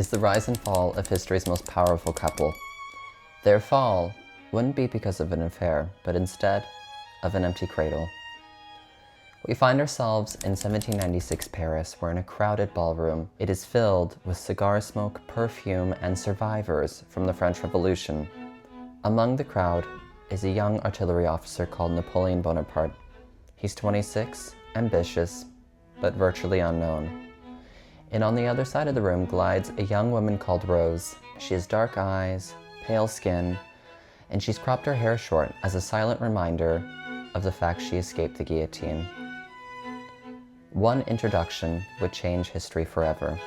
is the rise and fall of history's most powerful couple. Their fall wouldn't be because of an affair, but instead of an empty cradle. We find ourselves in 1796 Paris, where in a crowded ballroom, it is filled with cigar smoke, perfume, and survivors from the French Revolution. Among the crowd is a young artillery officer called Napoleon Bonaparte. He's 26, ambitious, but virtually unknown. And on the other side of the room glides a young woman called Rose. She has dark eyes, pale skin, and she's cropped her hair short as a silent reminder of the fact she escaped the guillotine. One introduction would change history forever.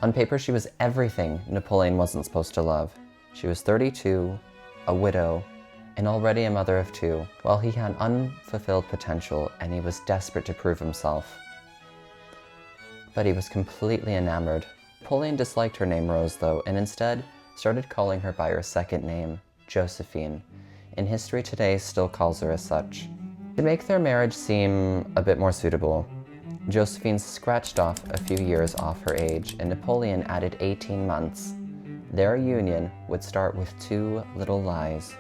On paper, she was everything Napoleon wasn't supposed to love. She was 32, a widow, and already a mother of two, while he had unfulfilled potential and he was desperate to prove himself. But he was completely enamored. Napoleon disliked her name Rose, though, and instead started calling her by her second name, Joséphine, and history today still calls her as such. To make their marriage seem a bit more suitable, Josephine scratched off a few years off her age, and Napoleon added 18 months. Their union would start with 2 little lies.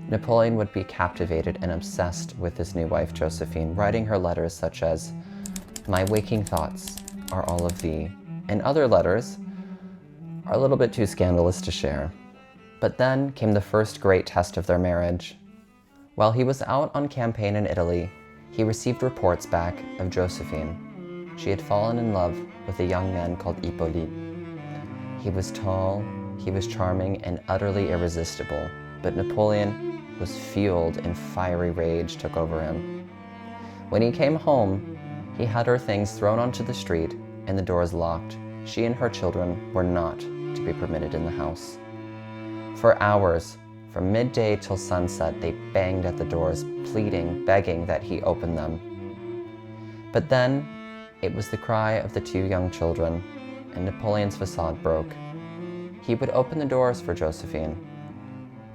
Napoleon would be captivated and obsessed with his new wife, Josephine, writing her letters such as, "My waking thoughts are all of thee," and other letters are a little bit too scandalous to share. But then came the first great test of their marriage. While he was out on campaign in Italy, he received reports back of Josephine. She had fallen in love with a young man called Hippolyte. He was tall, he was charming, and utterly irresistible, but Napoleon was fueled and fiery rage took over him. When he came home, he had her things thrown onto the street and the doors locked. She and her children were not to be permitted in the house. For hours, from midday till sunset, they banged at the doors, pleading, begging that he open them. But then, it was the cry of the 2 young children, and Napoleon's facade broke. He would open the doors for Josephine,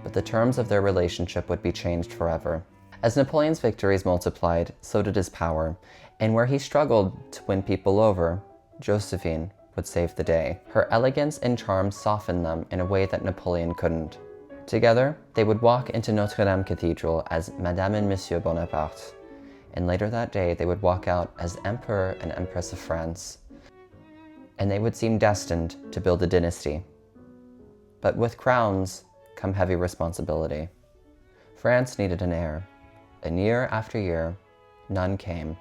but the terms of their relationship would be changed forever. As Napoleon's victories multiplied, so did his power, and where he struggled to win people over, Josephine would save the day. Her elegance and charm softened them in a way that Napoleon couldn't. Together, they would walk into Notre Dame Cathedral as Madame and Monsieur Bonaparte, and later that day they would walk out as Emperor and Empress of France, and they would seem destined to build a dynasty. But with crowns come heavy responsibility. France needed an heir, and year after year, none came.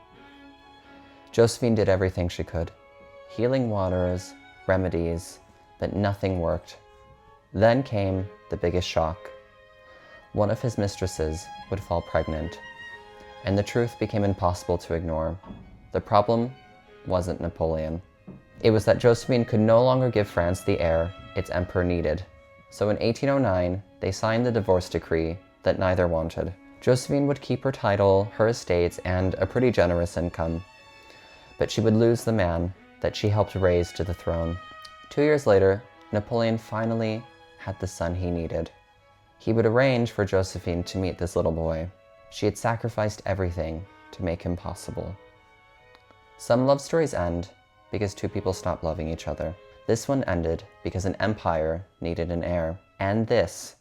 Josephine did everything she could. Healing waters, remedies, but nothing worked. Then came the biggest shock. One of his mistresses would fall pregnant, and the truth became impossible to ignore. The problem wasn't Napoleon. It was that Josephine could no longer give France the heir its emperor needed. So in 1809, they signed the divorce decree that neither wanted. Josephine would keep her title, her estates, and a pretty generous income, but she would lose the man that she helped raise to the throne. 2 years later, Napoleon finally had the son he needed. He would arrange for Josephine to meet this little boy. She had sacrificed everything to make him possible. Some love stories end because 2 people stop loving each other. This one ended because an empire needed an heir. And this